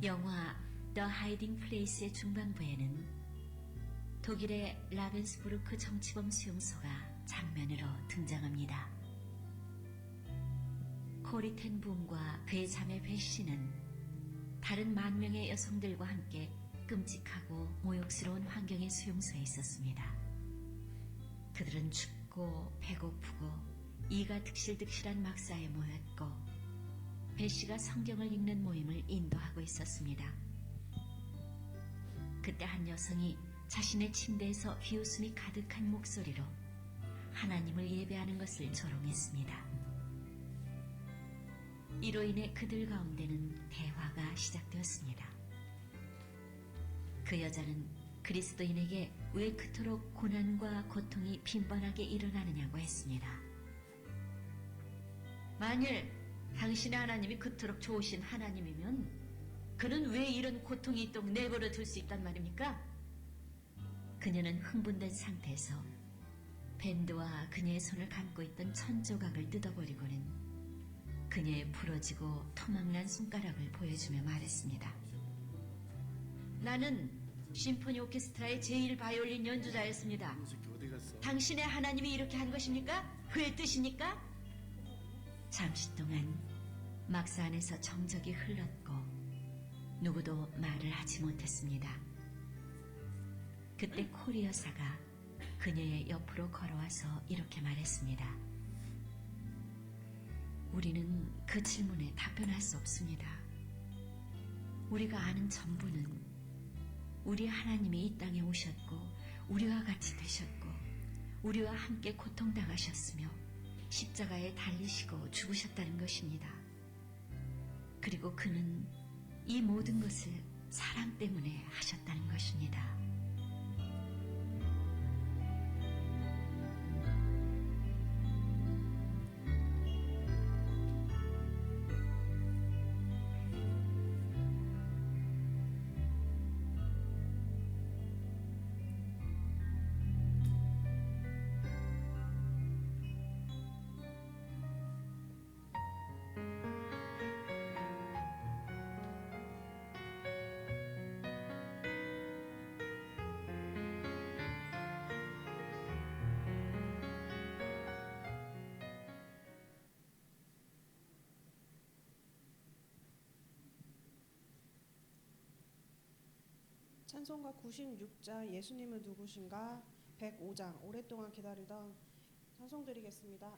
영화 The Hiding Place의 중반부에는 독일의 라벤스부르크 정치범 수용소가 장면으로 등장합니다. 코리 텐 붐과 그의 자매 배 씨는 다른 만 명의 여성들과 함께 끔찍하고 모욕스러운 환경의 수용소에 있었습니다. 그들은 춥고 배고프고 이가 득실득실한 막사에 모였고 배 씨가 성경을 읽는 모임을 인도하고 있었습니다. 그때 한 여성이 자신의 침대에서 비웃음이 가득한 목소리로 하나님을 예배하는 것을 조롱했습니다. 이로 인해 그들 가운데는 대화가 시작되었습니다. 그 여자는 그리스도인에게 왜 그토록 고난과 고통이 빈번하게 일어나느냐고 했습니다. 만일 당신의 하나님이 그토록 좋으신 하나님이면 그는 왜 이런 고통이 있도록 내버려 둘 수 있단 말입니까? 그녀는 흥분된 상태에서 밴드와 그녀의 손을 감고 있던 천조각을 뜯어버리고는 그녀의 부러지고 토막난 손가락을 보여주며 말했습니다. 나는 심포니 오케스트라의 제1바이올린 연주자였습니다. 당신의 하나님이 이렇게 한 것입니까? 그의 뜻입니까? 잠시 동안 막사 안에서 정적이 흘렀고 누구도 말을 하지 못했습니다. 그때 코리 여사가 그녀의 옆으로 걸어와서 이렇게 말했습니다. 우리는 그 질문에 답변할 수 없습니다. 우리가 아는 전부는 우리 하나님이 이 땅에 오셨고 우리와 같이 되셨고 우리와 함께 고통당하셨으며 십자가에 달리시고 죽으셨다는 것입니다. 그리고 그는 이 모든 것을 사랑 때문에 하셨다는 것입니다. 찬송가 96자 예수님은 누구신가 105장 오랫동안 기다리던 찬송 드리겠습니다.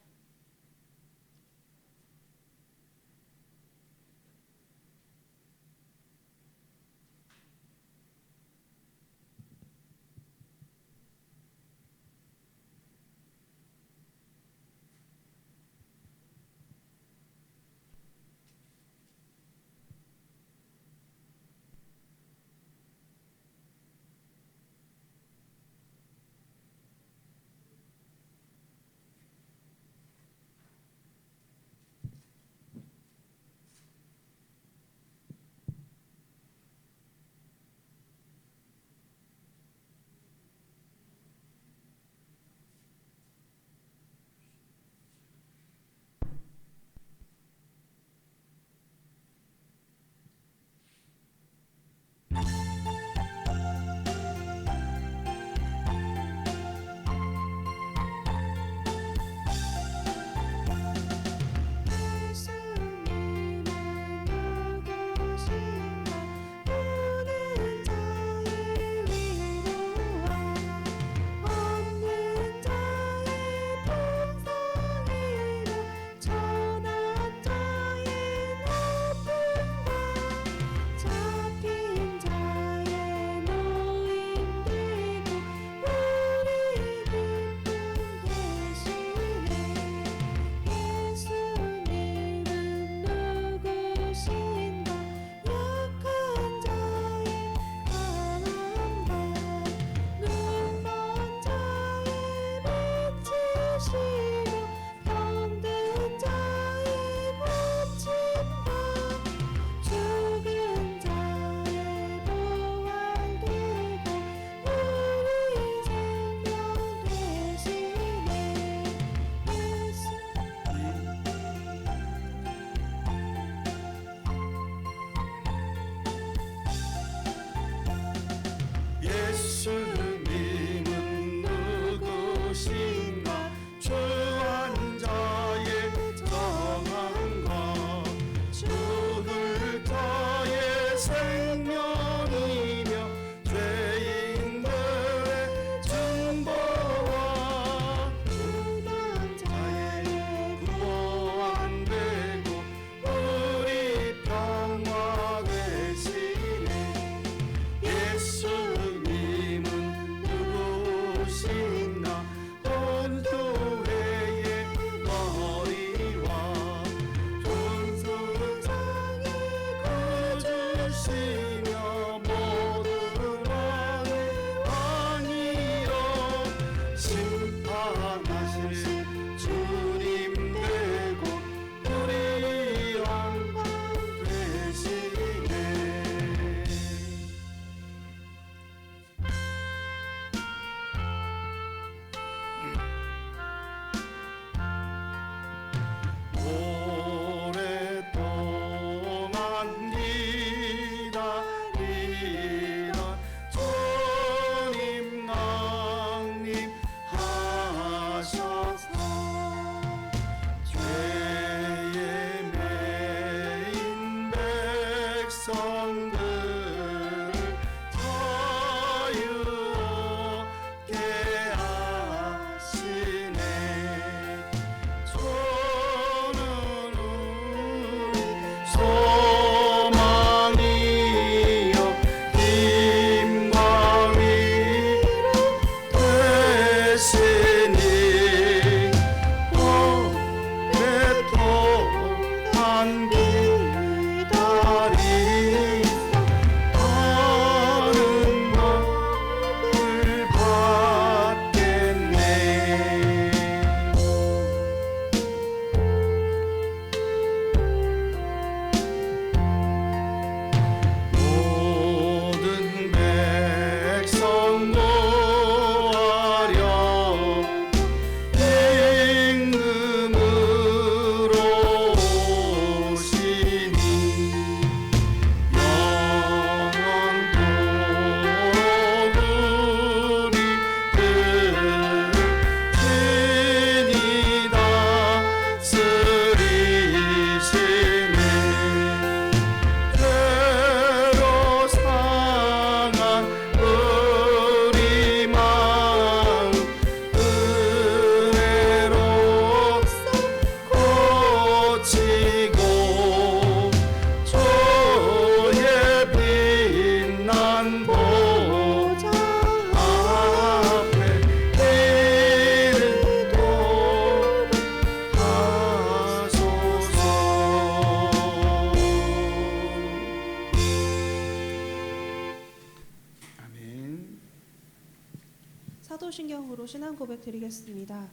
사도신경으로 신앙 고백 드리겠습니다.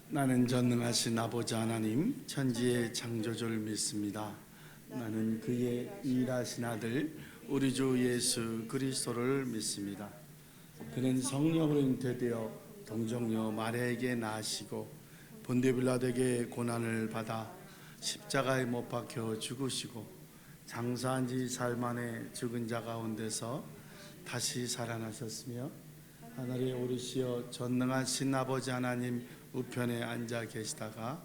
나는 전능하신 아버지 하나님 천지의 창조주를 믿습니다. 나는 그의 일하신 아들 우리 주 예수 그리스도를 믿습니다. 그는 성령으로 잉태되어 동정녀 마리아에게 나시고 본디오 빌라도에게 고난을 받아 십자가에 못 박혀 죽으시고 장사한 지 사흘 만에 죽은 자 가운데서 다시 살아나셨으며 하늘에 오르시어 전능하신 아버지 하나님 우편에 앉아 계시다가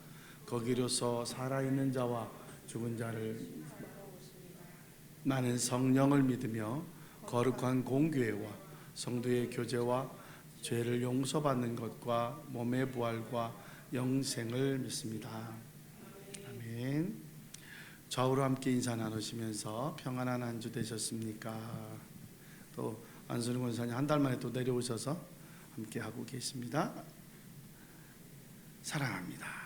거기로서 살아있는 자와 죽은 자를 나는 성령을 믿으며 거룩한 공교회와 성도의 교제와 죄를 용서받는 것과 몸의 부활과 영생을 믿습니다. 아멘. 좌우로 함께 인사 나누시면서 평안한 한 주 되셨습니까? 또 안순희 권사님 한 달 만에 또 내려오셔서 함께 하고 계십니다. 사랑합니다.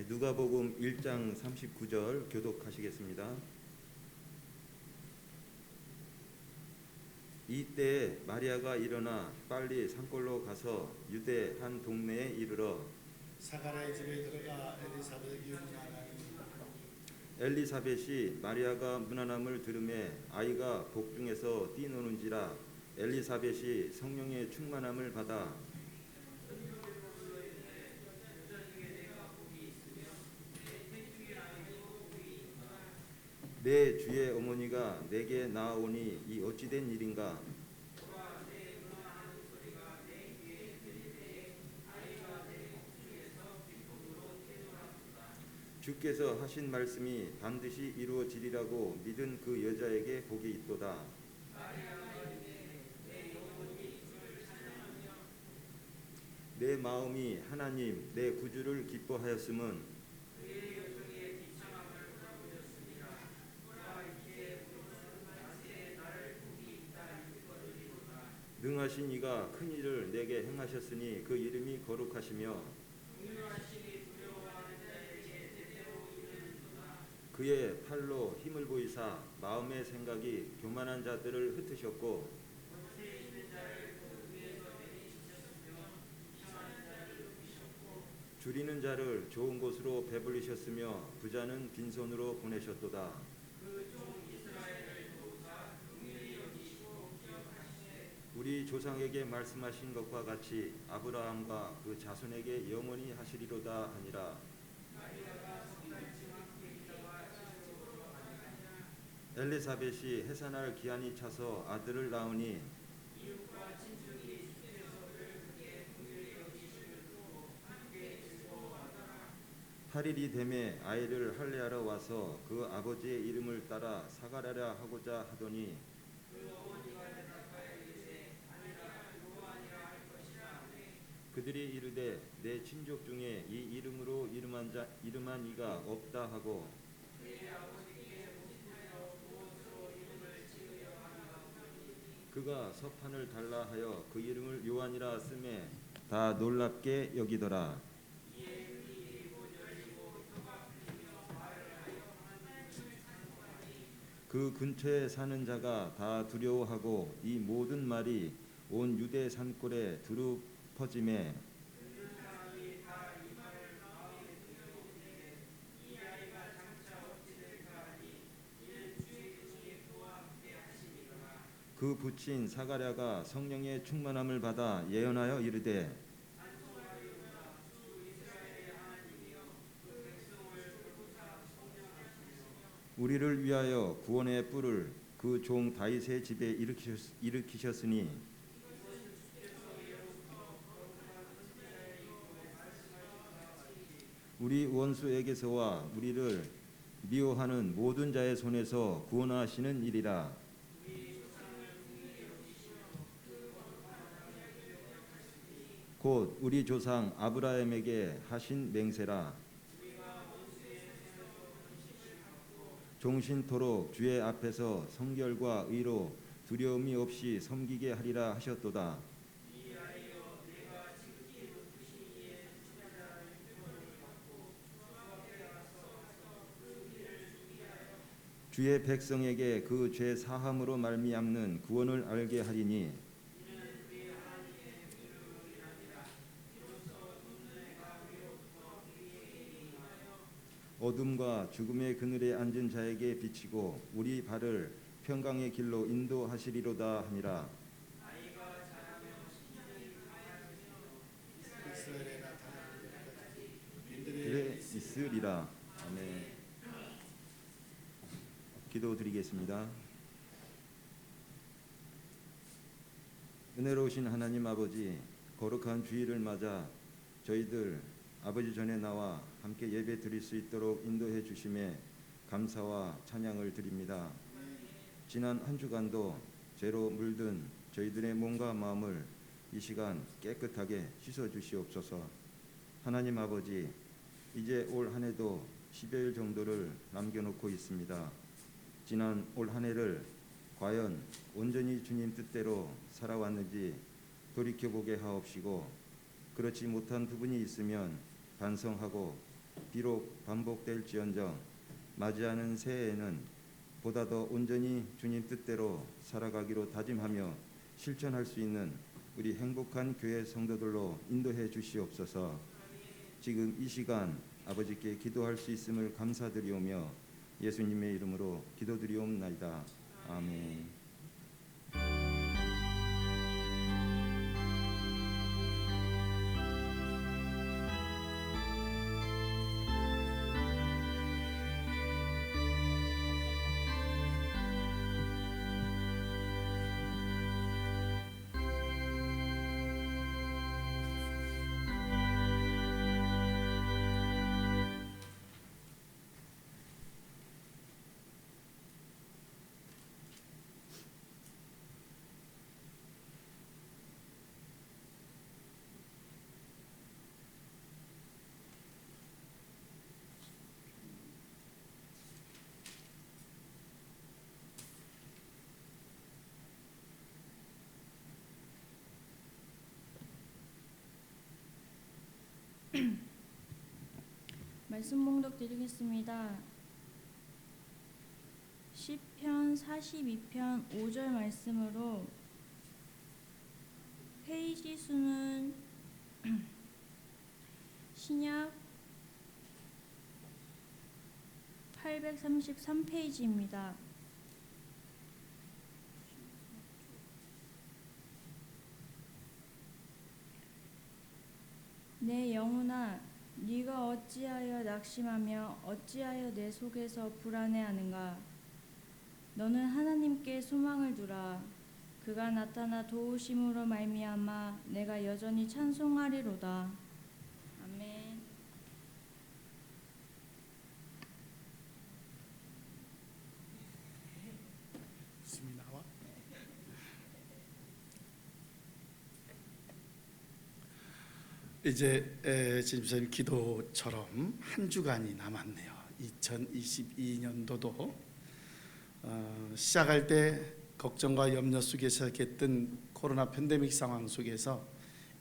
누가복음 1장 39절 교독하시겠습니다. 이때 마리아가 일어나 빨리 산골로 가서 유대 한 동네에 이르러 사가랴의 집에 들어가 엘리사벳에게 문안하니 엘리사벳이 마리아가 문안함을 들으매 아이가 복중에서 뛰노는지라 엘리사벳이 성령의 충만함을 받아 내 주의 어머니가 내게 나아오니 이 어찌된 일인가? 주께서 하신 말씀이 반드시 이루어지리라고 믿은 그 여자에게 복이 있도다. 내 마음이 하나님 내 구주를 기뻐하였음은 능하신 이가 큰 일을 내게 행하셨으니 그 이름이 거룩하시며 그의 팔로 힘을 보이사 마음의 생각이 교만한 자들을 흩으셨고 줄이는 자를 좋은 곳으로 배불리셨으며 부자는 빈손으로 보내셨도다. 우리 조상에게 말씀하신 것과 같이 아브라함과 그 자손에게 영원히 하시리로다 하니라. 엘리사벳이 해산할 기한이 차서 아들을 낳으니 팔일이 되매 아이를 할례하러 와서 그 아버지의 이름을 따라 사가랴라 하고자 하더니 그들이 이르되 내 친족 중에 이 이름으로 이름한 이가 없다 하고 그가 서판을 달라 하여 그 이름을 요한이라 쓰매 다 놀랍게 여기더라. 그 근처에 사는 자가 다 두려워하고 이 모든 말이 온 유대 산골에 두루 퍼짐에 그 부친 사가랴가 성령의 충만함을 받아 예언하여 이르되 우리를 위하여 구원의 뿔을 그 종 다윗의 집에 일으키셨으니 우리 원수에게서와 우리를 미워하는 모든 자의 손에서 구원하시는 일이라. 곧 우리 조상 아브라함에게 하신 맹세라. 종신토록 주의 앞에서 성결과 의로 두려움이 없이 섬기게 하리라 하셨도다. 주의 백성에게 그 죄 사함으로 말미암는 구원을 알게 하리니 어둠과 죽음의 그늘에 앉은 자에게 비치고 우리 발을 평강의 길로 인도하시리로다 하니라. 그래 있으리라. 아멘. 기도드리겠습니다. 은혜로우신 하나님 아버지, 거룩한 주일을 맞아 저희들 아버지 전에 나와 함께 예배 드릴 수 있도록 인도해 주심에 감사와 찬양을 드립니다. 지난 한 주간도 죄로 물든 저희들의 몸과 마음을 이 시간 깨끗하게 씻어 주시옵소서. 하나님 아버지, 이제 올 한 해도 10여일 정도를 남겨놓고 있습니다. 지난 올 한 해를 과연 온전히 주님 뜻대로 살아왔는지 돌이켜보게 하옵시고, 그렇지 못한 부분이 있으면 반성하고 비록 반복될지언정 맞이하는 새해에는 보다 더 온전히 주님 뜻대로 살아가기로 다짐하며 실천할 수 있는 우리 행복한 교회 성도들로 인도해 주시옵소서. 지금 이 시간 아버지께 기도할 수 있음을 감사드리오며 예수님의 이름으로 기도드리옵나이다. 아멘. 말씀 봉독 드리겠습니다. 시편 42편 5절 말씀으로 페이지 수는 신약 833페이지입니다. 내 영혼아, 네가 어찌하여 낙심하며 어찌하여 내 속에서 불안해하는가? 너는 하나님께 소망을 두라. 그가 나타나 도우심으로 말미암아 내가 여전히 찬송하리로다. 아멘. 숨이 나와? 이제 집사님 기도처럼 한 주간이 남았네요. 2022년도도 시작할 때 걱정과 염려 속에서 시작했던 코로나 팬데믹 상황 속에서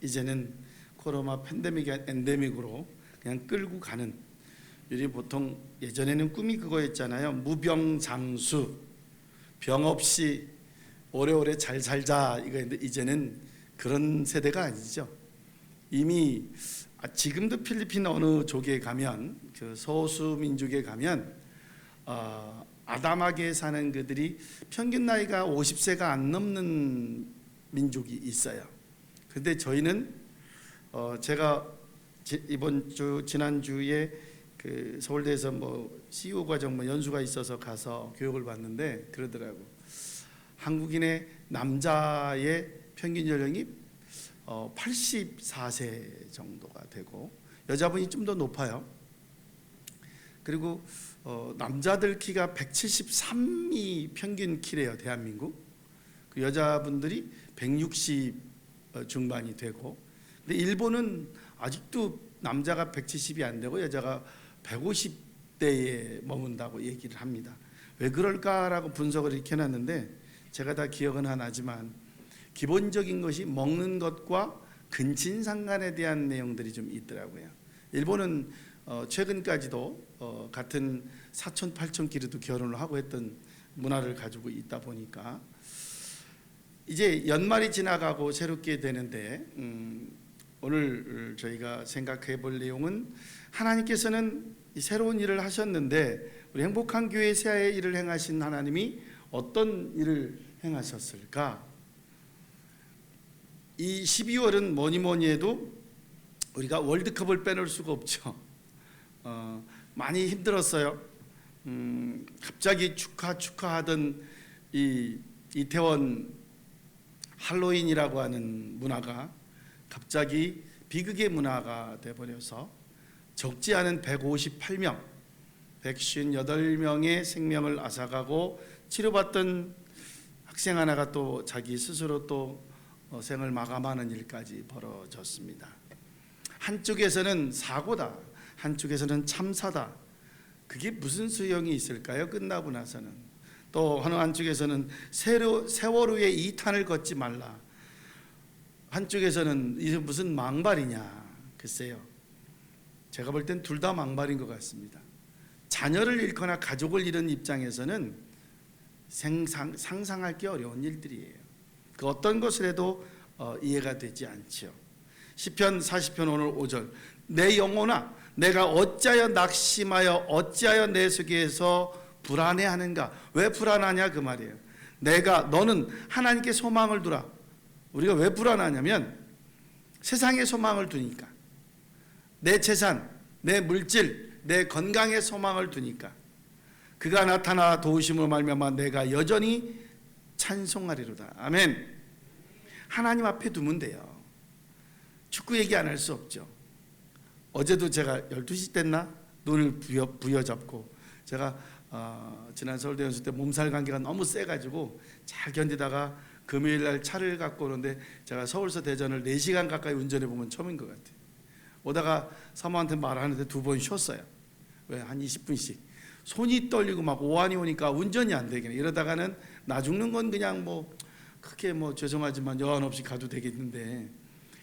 이제는 코로나 팬데믹이 엔데믹으로 그냥 끌고 가는, 우리 보통 예전에는 꿈이 그거였잖아요. 무병장수, 병 없이 오래오래 잘 살자 이거였는데 이제는 그런 세대가 아니죠. 이미 지금도 필리핀 어느 족에 가면, 그 소수 민족에 가면 아담하게 사는 그들이 평균 나이가 50세가 안 넘는 민족이 있어요. 그런데 저희는 제가 이번 주 지난주에 그 서울대에서 뭐 CEO 과정 뭐 연수가 있어서 가서 교육을 받는데 그러더라고. 한국인의 남자의 평균 연령이 84세 정도가 되고 여자분이 좀 더 높아요. 그리고 남자들 키가 173이 평균 키래요, 대한민국. 그 여자분들이 160 중반이 되고, 근데 일본은 아직도 남자가 170이 안 되고 여자가 150대에 머문다고 얘기를 합니다. 왜 그럴까라고 분석을 이렇게 해놨는데 제가 다 기억은 안 나지만 기본적인 것이 먹는 것과 근친상간에 대한 내용들이 좀 있더라고요. 일본은 최근까지도 같은 사촌 팔촌끼리도 결혼을 하고 했던 문화를 가지고 있다 보니까 이제 연말이 지나가고 새롭게 되는데 오늘 저희가 생각해 볼 내용은 하나님께서는 이 새로운 일을 하셨는데 우리 행복한 교회 새하의 일을 행하신 하나님이 어떤 일을 행하셨을까? 이 12월은 뭐니 해도 우리가 월드컵을 빼놓을 수가 없죠. 많이 힘들었어요. 갑자기 축하하던 이 이태원 할로윈이라고 하는 문화가 갑자기 비극의 문화가 돼버려서 적지 않은 158명, 158명의 생명을 앗아가고 치료받던 학생 하나가 또 자기 스스로 또 생을 마감하는 일까지 벌어졌습니다. 한쪽에서는 사고다, 한쪽에서는 참사다. 그게 무슨 소용이 있을까요? 끝나고 나서는. 또 어느 한쪽에서는 세월 후에 2탄을 걷지 말라. 한쪽에서는 이게 무슨 망발이냐. 글쎄요, 제가 볼 땐 둘 다 망발인 것 같습니다. 자녀를 잃거나 가족을 잃은 입장에서는 상상할 게 어려운 일들이에요. 그 어떤 것을 해도 이해가 되지 않죠. 시편 40편 오늘 5절, 내 영혼아 내가 어찌하여 낙심하여 어찌하여 내 속에서 불안해하는가. 왜 불안하냐 그 말이에요. 너는 하나님께 소망을 두라. 우리가 왜 불안하냐면 세상에 소망을 두니까, 내 재산, 내 물질, 내 건강에 소망을 두니까. 그가 나타나 도우심으로 말미암아 내가 여전히 찬송하리로다. 아멘. 하나님 앞에 두면 돼요. 축구 얘기 안 할 수 없죠. 어제도 제가 12시 됐나 눈을 부여잡고 제가 지난 서울대 연수 때 몸살 감기가 너무 세가지고 잘 견디다가 금요일 날 차를 갖고 오는데 제가 서울서 대전을 4시간 가까이 운전해 보면 처음인 것 같아요. 오다가 사모한테 말하는데 2번 쉬었어요. 왜? 한 20분씩. 손이 떨리고 막 오한이 오니까 운전이 안 되겠네. 이러다가는 나 죽는 건 그냥 뭐 크게 뭐 죄송하지만 여한 없이 가도 되겠는데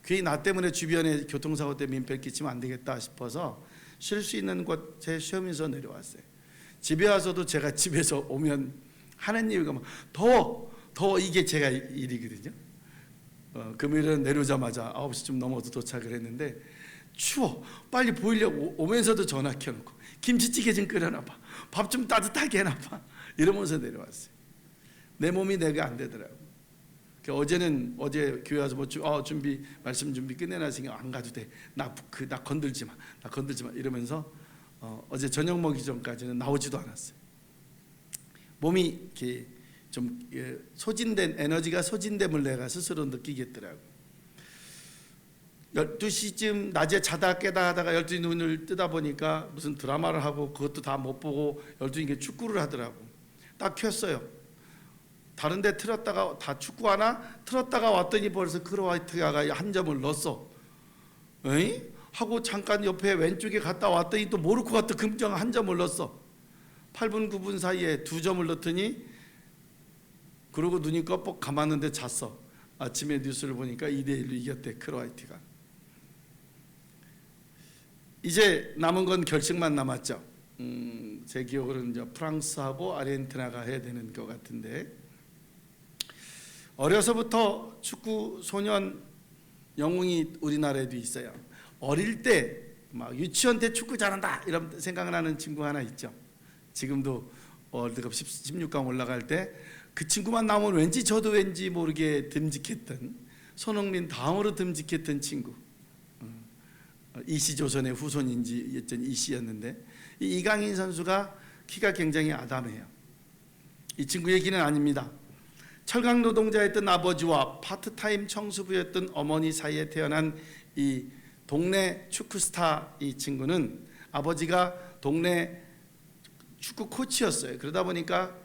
괜히 나 때문에 주변에 교통사고 때문에 민폐를 끼치면 안 되겠다 싶어서 쉴 수 있는 곳에 쉬면서 내려왔어요. 집에 와서도 제가 집에서 오면 하는 이유가 더 이게 제가 일이거든요. 금요일은 내려오자마자 9시쯤 넘어서 도착을 했는데 추워. 빨리 보이려고 오면서도 전화 켜놓고 김치찌개 좀 끓여놔봐. 밥 좀 따뜻하게 해놔봐. 이러면서 내려왔어요. 내 몸이 내가 안 되더라고. 어제 교회 와서 말씀 준비 끝내놨으니까 안 가도 돼. 나 건들지 마. 이러면서 어제 저녁 먹기 전까지는 나오지도 않았어요. 몸이 이렇게 좀 소진된 에너지가 소진됨을 내가 스스로 느끼겠더라고. 12시쯤 낮에 자다 깨다 하다가 12시 눈을 뜨다 보니까 무슨 드라마를 하고 그것도 다 못 보고 12시에 축구를 하더라고. 딱 켰어요. 다른 데 틀었다가 다 축구하나? 틀었다가 왔더니 벌써 크로아티아가 한 점을 넣었어. 에이? 하고 잠깐 옆에 왼쪽에 갔다 왔더니 또 모로코가 또 금방 한 점을 넣었어. 8분 9분 사이에 2점을 넣더니 그러고 눈이 껌뻑 감았는데 잤어. 아침에 뉴스를 보니까 2대1로 이겼대, 크로아티아가. 이제 남은 건 결승만 남았죠. 제 기억으로는 이제 프랑스하고 아르헨티나가 해야 되는 것 같은데, 어려서부터 축구 소년 영웅이 우리나라에도 있어요. 어릴 때 막 유치원 때 축구 잘한다 이런 생각나는 친구 하나 있죠. 지금도 월드컵 16강 올라갈 때 그 친구만 나오면 왠지 저도 왠지 모르게 듬직했던, 손흥민 다음으로 듬직했던 친구. 이씨조선의 후손인지 여튼 이씨였는데, 이 이강인 선수가 키가 굉장히 아담해요. 이 친구 얘기는 아닙니다. 철강 노동자였던 아버지와 파트타임 청소부였던 어머니 사이에 태어난 이 동네 축구 스타 이 친구는, 아버지가 동네 축구 코치였어요. 그러다 보니까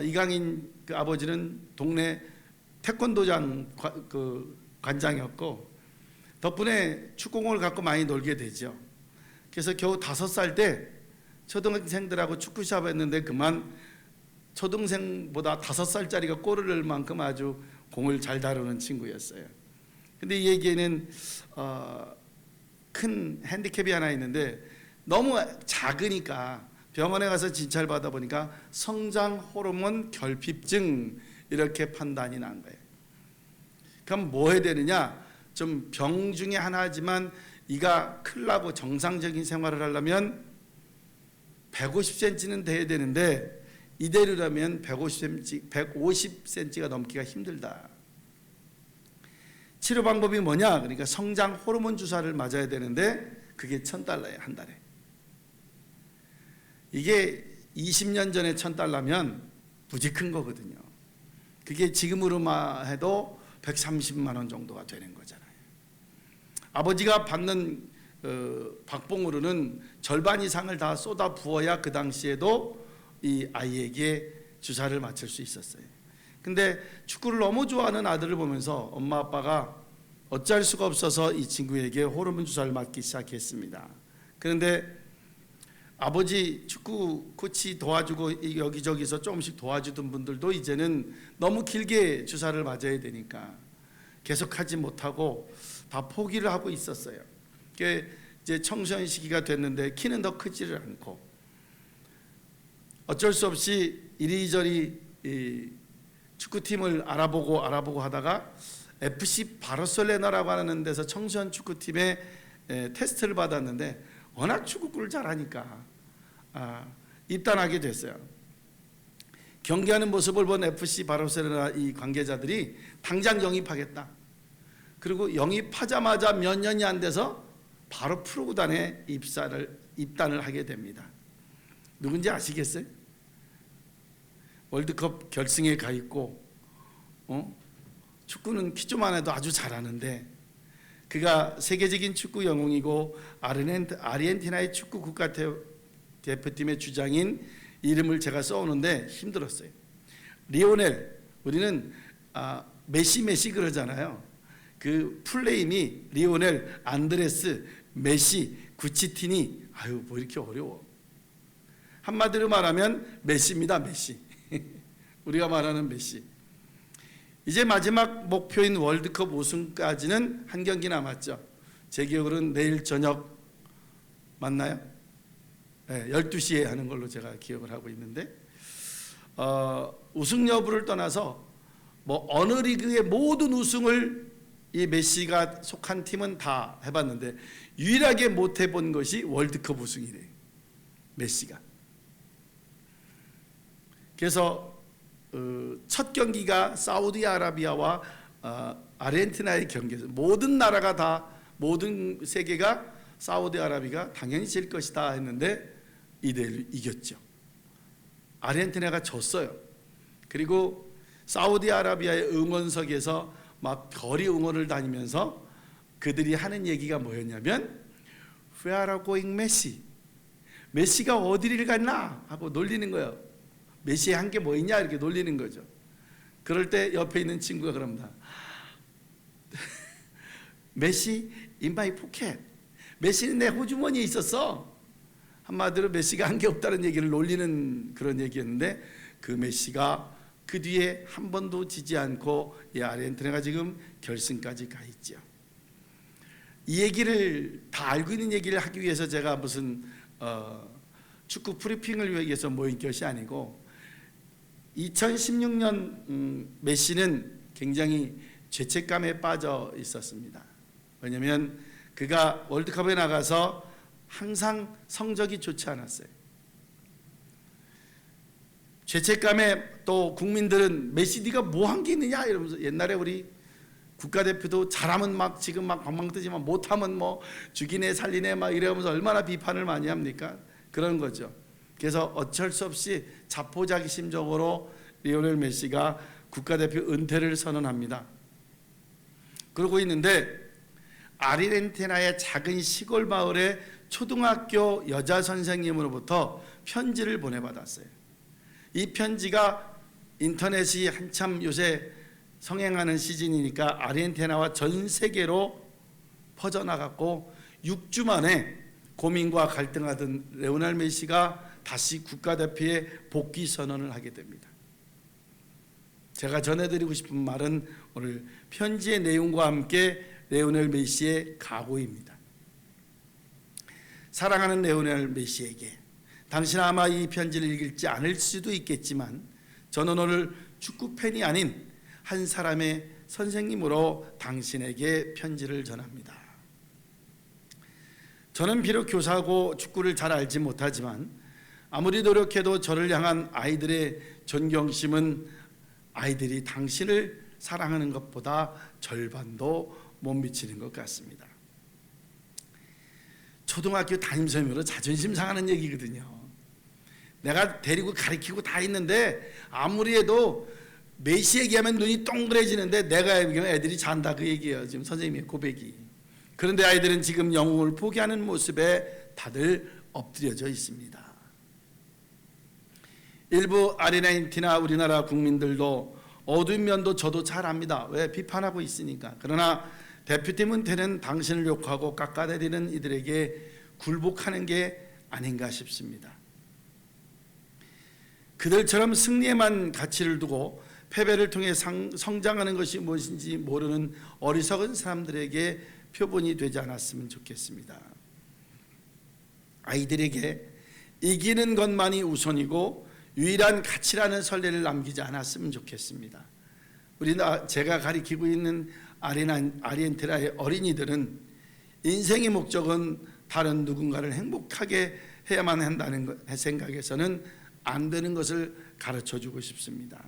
이강인 그 아버지는 동네 태권도장 관장이었고, 덕분에 축구공을 갖고 많이 놀게 되죠. 그래서 겨우 5살 때 초등생들하고 축구샵 했는데 그만 초등생보다 5살짜리가 골을 넣을 만큼 아주 공을 잘 다루는 친구였어요. 근데 이 얘기에는 큰 핸디캡이 하나 있는데, 너무 작으니까 병원에 가서 진찰 받아 보니까 성장 호르몬 결핍증 이렇게 판단이 난 거예요. 그럼 뭐 해야 되느냐? 좀 병 중에 하나지만 이가 클 나고 정상적인 생활을 하려면 150cm는 돼야 되는데, 이대로라면 150cm가 넘기가 힘들다. 치료 방법이 뭐냐? 그러니까 성장 호르몬 주사를 맞아야 되는데 그게 $1,000예요, 한 달에. 이게 20년 전에 $1,000면 무지 큰 거거든요. 그게 지금으로만 해도 130만 원 정도가 되는 거잖아요. 아버지가 받는 박봉으로는 절반 이상을 다 쏟아 부어야 그 당시에도 이 아이에게 주사를 맞출 수 있었어요. 근데 축구를 너무 좋아하는 아들을 보면서 엄마 아빠가 어쩔 수가 없어서 이 친구에게 호르몬 주사를 맞기 시작했습니다. 그런데 아버지 축구 코치 도와주고 여기저기서 조금씩 도와주던 분들도 이제는 너무 길게 주사를 맞아야 되니까 계속하지 못하고 다 포기를 하고 있었어요. 이제 청소년 시기가 됐는데 키는 더 크지를 않고, 어쩔 수 없이 이리저리 축구팀을 알아보고 하다가 FC 바르셀로나라고 하는 데서 청소년 축구팀에 테스트를 받았는데 워낙 축구를 잘하니까 입단하게 됐어요. 경기하는 모습을 본 FC 바르셀로나 이 관계자들이 당장 영입하겠다. 그리고 영입하자마자 몇 년이 안 돼서 바로 프로구단에 입단을 하게 됩니다. 누군지 아시겠어요? 월드컵 결승에 가 있고, 축구는 키 좀 안 해도 아주 잘하는데, 그가 세계적인 축구 영웅이고 아르헨티나의 축구 국가대표팀의 주장인 이름을 제가 써오는데 힘들었어요. 리오넬, 우리는 메시 그러잖아요. 그 풀네임이 리오넬, 안드레스, 메시, 구치티니. 아유, 뭐 이렇게 어려워. 한마디로 말하면 메시입니다, 메시. 우리가 말하는 메시. 이제 마지막 목표인 월드컵 우승까지는 한 경기 남았죠. 제 기억으로는 내일 저녁 맞나요? 네, 12시에 하는 걸로 제가 기억을 하고 있는데, 우승 여부를 떠나서 뭐 어느 리그의 모든 우승을 이 메시가 속한 팀은 다 해봤는데 유일하게 못 해본 것이 월드컵 우승이래, 메시가. 그래서 첫 경기가 사우디아라비아와 아르헨티나의 경기에서 모든 나라가 다, 모든 세계가 사우디아라비아가 당연히 질 것이다 했는데 2대1로 이겼죠. 아르헨티나가 졌어요. 그리고 사우디아라비아의 응원석에서 막 거리 응원을 다니면서 그들이 하는 얘기가 뭐였냐면 Where are going Messi? 메시가 어디를 갔나? 하고 놀리는 거예요. 메시의 한 게 뭐 있냐? 이렇게 놀리는 거죠. 그럴 때 옆에 있는 친구가 그럽니다. 메시 in my pocket. 메시는 내 호주머니에 있었어. 한마디로 메시가 한 게 없다는 얘기를 놀리는 그런 얘기였는데 그 메시가 그 뒤에 한 번도 지지 않고 이 아르헨티나가 지금 결승까지 가 있죠. 이 얘기를 다 알고 있는 얘기를 하기 위해서 제가 무슨 축구 프리핑을 위해서 모인 것이 아니고 2016년 메시는 굉장히 죄책감에 빠져 있었습니다. 왜냐하면 그가 월드컵에 나가서 항상 성적이 좋지 않았어요. 죄책감에 또 국민들은 메시 네가 뭐 한 게 있느냐 이러면서 옛날에 우리 국가대표도 잘하면 막 지금 막 방방 뜨지만 못하면 뭐 죽이네 살리네 막 이러면서 얼마나 비판을 많이 합니까? 그런 거죠. 그래서 어쩔 수 없이 자포자기심적으로 리오넬 메시가 국가대표 은퇴를 선언합니다. 그러고 있는데 아르헨티나의 작은 시골 마을의 초등학교 여자 선생님으로부터 편지를 보내받았어요. 이 편지가 인터넷이 한참 요새 성행하는 시즌이니까 아르헨티나와 전 세계로 퍼져나갔고 6주 만에 고민과 갈등하던 레오넬 메시가 다시 국가대표에 복귀 선언을 하게 됩니다. 제가 전해드리고 싶은 말은 오늘 편지의 내용과 함께 레오넬 메시의 각오입니다. 사랑하는 레오넬 메시에게 당신은 아마 이 편지를 읽지 않을 수도 있겠지만 저는 오늘 축구 팬이 아닌 한 사람의 선생님으로 당신에게 편지를 전합니다. 저는 비록 교사고 축구를 잘 알지 못하지만 아무리 노력해도 저를 향한 아이들의 존경심은 아이들이 당신을 사랑하는 것보다 절반도 못 미치는 것 같습니다. 초등학교 담임선생님으로 자존심 상하는 얘기거든요. 내가 데리고 가르치고 다 있는데 아무리 해도 메시 얘기하면 눈이 동그래지는데 내가 얘기하면 애들이 잔다 그 얘기예요. 지금 선생님의 고백이. 그런데 아이들은 지금 영웅을 포기하는 모습에 다들 엎드려져 있습니다. 일부 아르헨티나 우리나라 국민들도 어두운 면도 저도 잘 압니다. 왜? 비판하고 있으니까. 그러나 대표팀 은퇴는 당신을 욕하고 깎아내리는 이들에게 굴복하는 게 아닌가 싶습니다. 그들처럼 승리에만 가치를 두고 패배를 통해 성장하는 것이 무엇인지 모르는 어리석은 사람들에게 표본이 되지 않았으면 좋겠습니다. 아이들에게 이기는 것만이 우선이고 유일한 가치라는 선례를 남기지 않았으면 좋겠습니다. 제가 가리키고 있는 아르헨티나의 어린이들은 인생의 목적은 다른 누군가를 행복하게 해야만 한다는 생각에서는 안 되는 것을 가르쳐주고 싶습니다.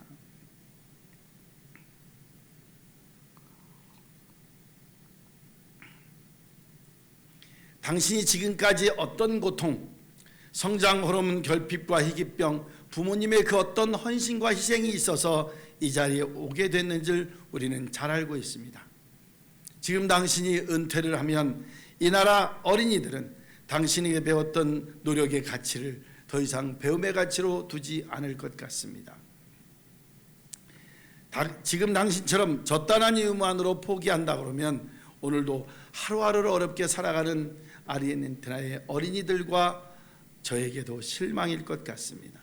당신이 지금까지 어떤 고통, 성장 호르몬 결핍과 희귀병, 부모님의 그 어떤 헌신과 희생이 있어서 이 자리에 오게 됐는지를 우리는 잘 알고 있습니다. 지금 당신이 은퇴를 하면 이 나라 어린이들은 당신에게 배웠던 노력의 가치를 더 이상 배움의 가치로 두지 않을 것 같습니다. 지금 당신처럼 젖단한 이유만으로 포기한다 그러면 오늘도 하루하루를 어렵게 살아가는 아르헨티나의 어린이들과 저에게도 실망일 것 같습니다.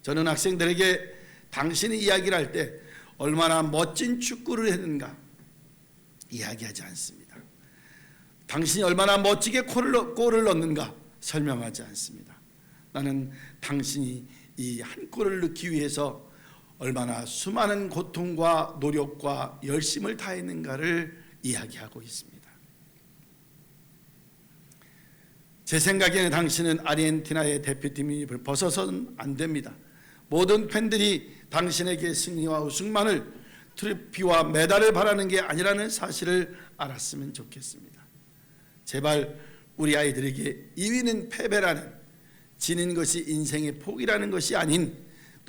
저는 학생들에게 당신이 이야기를 할 때 얼마나 멋진 축구를 했는가 이야기하지 않습니다. 당신이 얼마나 멋지게 골을 넣는가 설명하지 않습니다. 나는 당신이 이 한 골을 넣기 위해서 얼마나 수많은 고통과 노력과 열심을 다했는가를 이야기하고 있습니다. 제 생각에는 당신은 아르헨티나의 대표팀 입을 벗어서는 안 됩니다. 모든 팬들이 당신에게 승리와 우승만을 트로피와 메달을 바라는 게 아니라는 사실을 알았으면 좋겠습니다. 제발 우리 아이들에게 2위는 패배라는, 지는 것이 인생의 포기라는 것이 아닌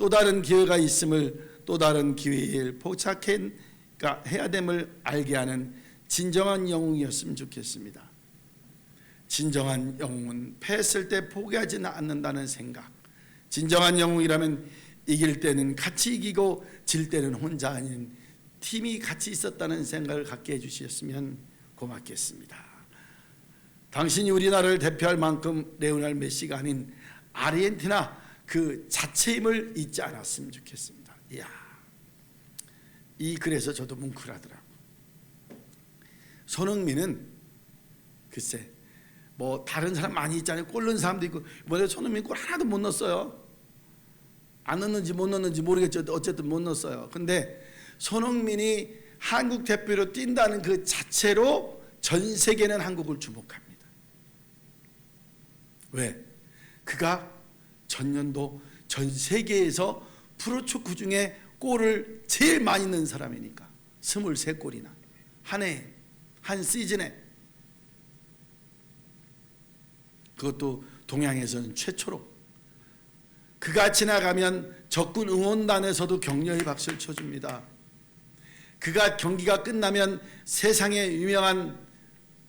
또 다른 기회가 있음을, 또 다른 기회에 포착해야 됨을 알게 하는 진정한 영웅이었으면 좋겠습니다. 진정한 영웅은 패했을 때 포기하지는 않는다는 생각. 진정한 영웅이라면 이길 때는 같이 이기고 질 때는 혼자 아닌 팀이 같이 있었다는 생각을 갖게 해주셨으면 고맙겠습니다. 당신이 우리나라를 대표할 만큼 레오넬 메시가 아닌 아르헨티나 그 자체임을 잊지 않았으면 좋겠습니다. 이야, 이 글에서 저도 뭉클하더라고요. 손흥민은 글쎄 뭐 다른 사람 많이 있잖아요. 골 넣은 사람도 있고, 뭐 손흥민 골 하나도 못 넣었어요. 안 넣는지 못 넣는지 모르겠죠. 어쨌든 못 넣었어요. 근데 손흥민이 한국 대표로 뛴다는 그 자체로 전 세계는 한국을 주목합니다. 왜? 그가 전년도 전 세계에서 프로축구 중에 골을 제일 많이 넣은 사람이니까 23골이나 한 해에, 한 시즌에, 그것도 동양에서는 최초로. 그가 지나가면 적군 응원단에서도 격려의 박수를 쳐줍니다. 그가 경기가 끝나면 세상에 유명한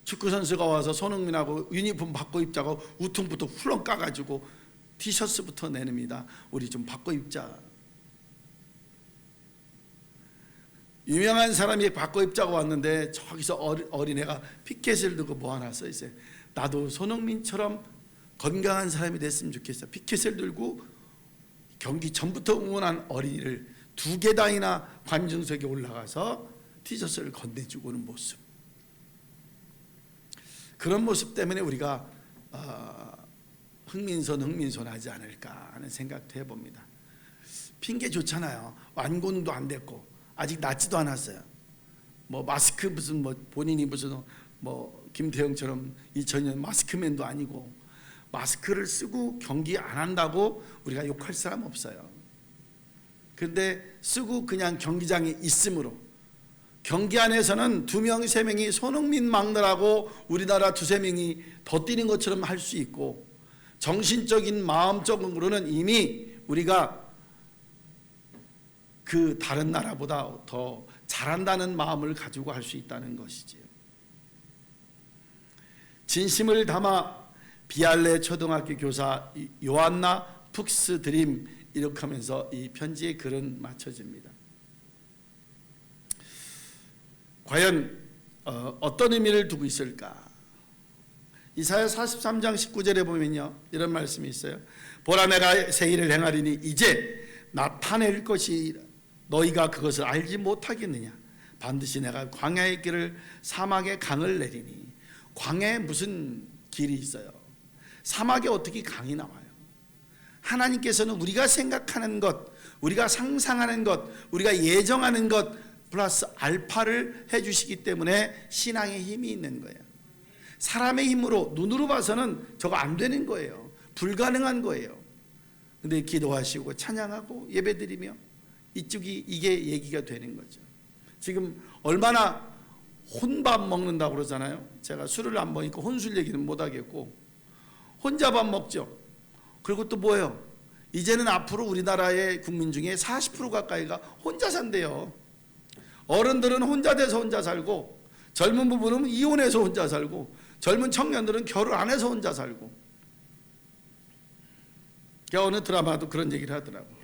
축구선수가 와서 손흥민하고 유니폼 바꿔 입자고 우통부터 훌렁 까가지고 티셔츠부터 내립니다. 우리 좀 바꿔 입자. 유명한 사람이 바꿔 입자고 왔는데 저기서 어린애가 피켓을 들고 뭐 하나 써 있어요. 나도 손흥민처럼 건강한 사람이 됐으면 좋겠어. 피켓을 들고 경기 전부터 응원한 어린이를 2계단이나 관중석에 올라가서 티셔츠를 건네주고 오는 모습. 그런 모습 때문에 우리가 흥민선 하지 않을까 하는 생각도 해봅니다. 핑계 좋잖아요. 완곤도 안 됐고 아직 낫지도 않았어요. 뭐 마스크 무슨 뭐 본인이 무슨 뭐 김태형처럼 2000년 마스크맨도 아니고, 마스크를 쓰고 경기 안 한다고 우리가 욕할 사람 없어요. 그런데 쓰고 그냥 경기장에 있으므로 경기 안에서는 2명, 3명이 손흥민 막느라고 우리나라 2~3명이 더 뛰는 것처럼 할 수 있고, 정신적인 마음적으로는 이미 우리가 그 다른 나라보다 더 잘한다는 마음을 가지고 할 수 있다는 것이지요. 진심을 담아 비알레 초등학교 교사 요한나 푹스 드림, 이렇게 하면서 이 편지의 글은 마쳐집니다. 과연 어떤 의미를 두고 있을까? 이사야 43장 19절에 보면요, 이런 말씀이 있어요. 보라, 내가 새 일을 행하리니 이제 나타낼 것이 너희가 그것을 알지 못하겠느냐. 반드시 내가 광야의 길을 사막의 강을 내리니. 광야에 무슨 길이 있어요? 사막에 어떻게 강이 나와요? 하나님께서는 우리가 생각하는 것, 우리가 상상하는 것, 우리가 예정하는 것 플러스 알파를 해주시기 때문에 신앙의 힘이 있는 거예요. 사람의 힘으로 눈으로 봐서는 저거 안 되는 거예요. 불가능한 거예요. 근데 기도하시고 찬양하고 예배드리며 이게 얘기가 되는 거죠. 지금 얼마나 혼밥 먹는다고 그러잖아요. 제가 술을 안 먹으니까 혼술 얘기는 못 하겠고, 혼자 밥 먹죠. 그리고 또 뭐예요? 이제는 앞으로 우리나라의 국민 중에 40% 가까이가 혼자 산대요. 어른들은 혼자 돼서 혼자 살고, 젊은 부부는 이혼해서 혼자 살고, 젊은 청년들은 결혼 안 해서 혼자 살고. 어느 드라마도 그런 얘기를 하더라고요.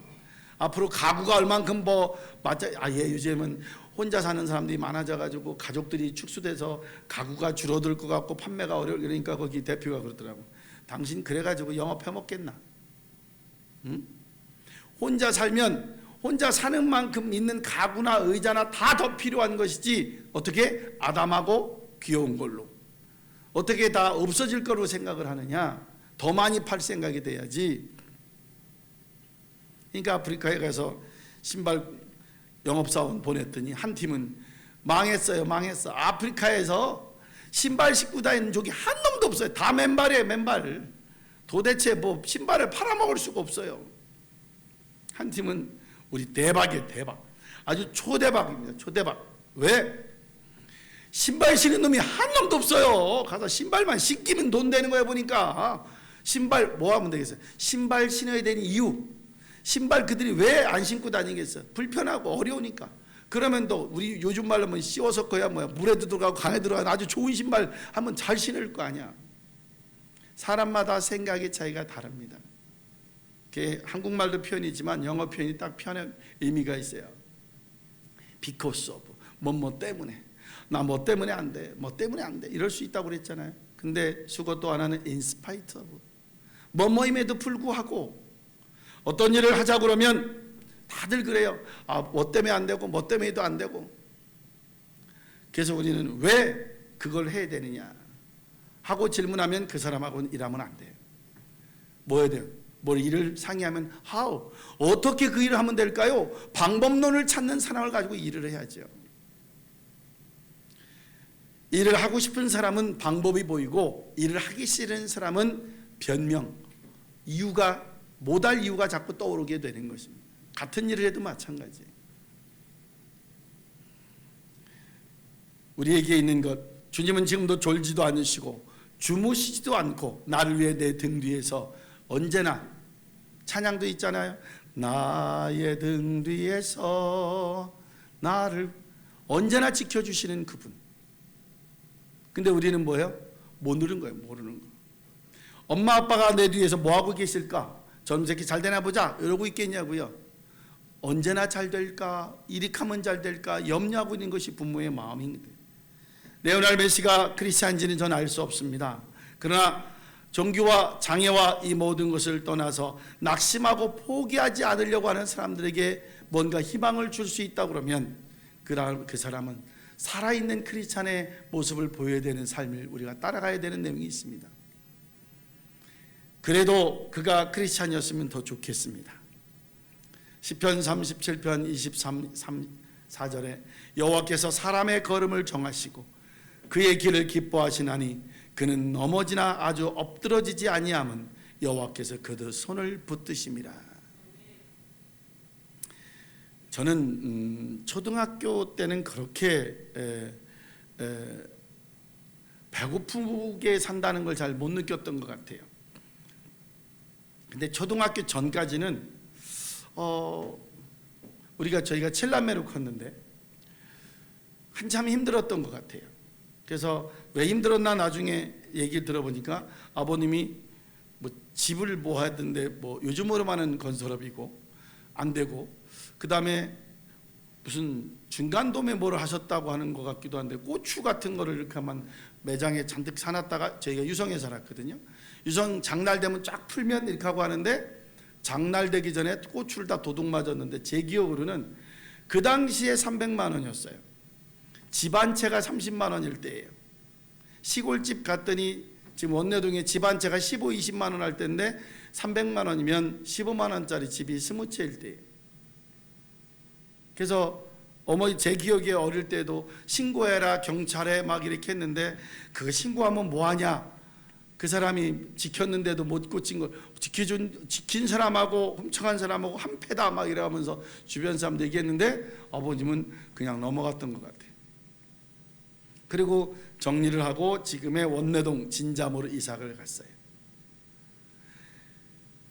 앞으로 가구가 얼만큼 요즘은 혼자 사는 사람들이 많아져가지고 가족들이 축소돼서 가구가 줄어들 것 같고 판매가 어려울, 그러니까 거기 대표가 그러더라고. 당신 그래가지고 영업해 먹겠나? 응? 혼자 살면 혼자 사는 만큼 있는 가구나 의자나 다 더 필요한 것이지, 어떻게 아담하고 귀여운 걸로 어떻게 다 없어질 거로 생각을 하느냐. 더 많이 팔 생각이 돼야지. 그러니까 아프리카에 가서 신발 영업사원 보냈더니 한 팀은 망했어요. 아프리카에서 신발 신고 다니는 족이 한 놈도 없어요. 다 맨발이에요. 맨발. 도대체 뭐 신발을 팔아먹을 수가 없어요. 한 팀은 우리 대박이에요. 대박. 아주 초대박입니다. 초대박. 왜? 신발 신는 놈이 한 놈도 없어요. 가서 신발만 신기면 돈 되는 거야 보니까. 신발 뭐 하면 되겠어요? 신발 신어야 되는 이유. 신발 그들이 왜 안 신고 다니겠어? 불편하고 어려우니까. 그러면 또 우리 요즘 말로 하면 씌워서 거야 뭐야, 물에도 들어가고 강에 들어가고 아주 좋은 신발 한번 잘 신을 거 아니야. 사람마다 생각의 차이가 다릅니다. 그게 한국말도 표현이지만 영어 표현이 딱 표현의 의미가 있어요. Because of 뭐 때문에, 나 뭐 때문에 안 돼, 뭐 때문에 안 돼, 이럴 수 있다고 그랬잖아요. 근데 수고 또 하나는 in spite of 뭐뭐임에도 불구하고. 어떤 일을 하자 그러면 다들 그래요. 뭐 때문에 안 되고 뭐 때문에도 안 되고. 그래서 우리는 왜 그걸 해야 되느냐 하고 질문하면 그 사람하고는 일하면 안 돼요. 뭐 해야 돼요? 뭘 일을 상의하면 how, 어떻게 그 일을 하면 될까요? 방법론을 찾는 사람을 가지고 일을 해야죠. 일을 하고 싶은 사람은 방법이 보이고, 일을 하기 싫은 사람은 변명, 이유가, 못할 이유가 자꾸 떠오르게 되는 것입니다. 같은 일을 해도 마찬가지예요. 우리에게 있는 것, 주님은 지금도 졸지도 않으시고 주무시지도 않고 나를 위해 내 등 뒤에서 언제나, 찬양도 있잖아요. 나의 등 뒤에서 나를 언제나 지켜주시는 그분. 근데 우리는 뭐예요? 못 누른 거예요. 모르는 거. 엄마 아빠가 내 뒤에서 뭐하고 계실까? 저놈 새끼 잘 되나 보자 이러고 있겠냐고요. 언제나 잘 될까? 이릭하면 잘 될까? 염려하고 있는 것이 부모의 마음입니다. 레오날 메시가 크리스찬인지는 저는 알 수 없습니다. 그러나 종교와 장애와 이 모든 것을 떠나서 낙심하고 포기하지 않으려고 하는 사람들에게 뭔가 희망을 줄 수 있다고 그러면 그 사람은 살아있는 크리스찬의 모습을 보여야 되는 삶을 우리가 따라가야 되는 내용이 있습니다. 그래도 그가 크리스찬이었으면 더 좋겠습니다. 시편 37편 24절에 여호와께서 사람의 걸음을 정하시고 그의 길을 기뻐하시나니 그는 넘어지나 아주 엎드러지지 아니함은 여호와께서 그의 손을 붙드심이라. 저는 초등학교 때는 그렇게 배고프게 산다는 걸 잘 못 느꼈던 것 같아요. 근데 초등학교 전까지는 저희가 7남매로 컸는데 한참 힘들었던 것 같아요. 그래서 왜 힘들었나 나중에 얘기 들어보니까 아버님이 뭐 집을 뭐 하던데 뭐 요즘으로만은 건설업이고 안 되고, 그 다음에 무슨 중간도매 뭐를 하셨다고 하는 것 같기도 한데 고추 같은 거를 이렇게 하면 매장에 잔뜩 사놨다가, 저희가 유성에 살았거든요. 유성 장날 되면 쫙 풀면 이렇게 하고 하는데 장날 되기 전에 고추를 다 도둑 맞았는데 제 기억으로는 그 당시에 300만 원이었어요. 집 한 채가 30만 원일 때예요. 시골집 갔더니 지금 원내동에 집 한 채가 15, 20만 원 할 때인데 300만 원이면 15만 원짜리 집이 20채일 때예요. 그래서 어머니 제 기억에 어릴 때도 신고해라 경찰에 막 이렇게 했는데 그거 신고하면 뭐하냐, 그 사람이 지켰는데도 못 고친 걸 지킨 사람하고 훔쳐간 사람하고 한패다 막 이러면서 주변 사람들 얘기했는데 아버님은 그냥 넘어갔던 것 같아요. 그리고 정리를 하고 지금의 원내동 진자모로 이사를 갔어요.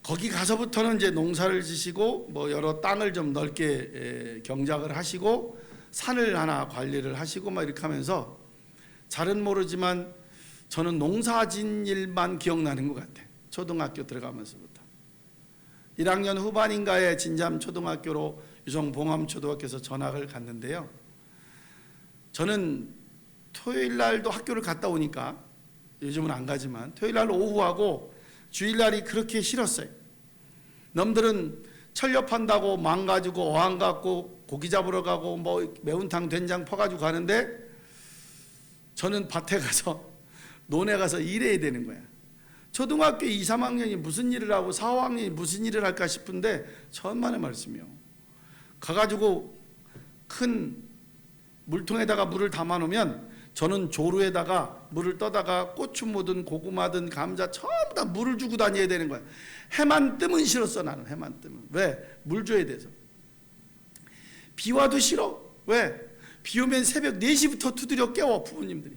거기 가서부터는 이제 농사를 지시고 뭐 여러 땅을 좀 넓게 경작을 하시고 산을 하나 관리를 하시고 막 이렇게 하면서 잘은 모르지만 저는 농사진 일만 기억나는 것 같아요. 초등학교 들어가면서부터 1학년 후반인가에 진잠 초등학교로 유성 봉암초등학교에서 전학을 갔는데요. 저는 토요일 날도 학교를 갔다 오니까, 요즘은 안 가지만 토요일 날 오후하고 주일날이 그렇게 싫었어요. 놈들은 철렵한다고 망가지고 어항 갖고 고기 잡으러 가고 뭐 매운탕 된장 퍼가지고 가는데 저는 밭에 가서 논에 가서 일해야 되는 거야. 초등학교 2, 3학년이 무슨 일을 하고 4, 5학년이 무슨 일을 할까 싶은데 천만의 말씀이요. 가가지고 큰 물통에다가 물을 담아 놓으면 저는 조루에다가 물을 떠다가 고추 묻은 고구마든 감자 전부 다 물을 주고 다녀야 되는 거야. 해만 뜨면 싫었어. 나는 해만 뜨면. 왜? 물 줘야 돼서. 비 와도 싫어. 왜? 비 오면 새벽 4시부터 두드려 깨워 부모님들이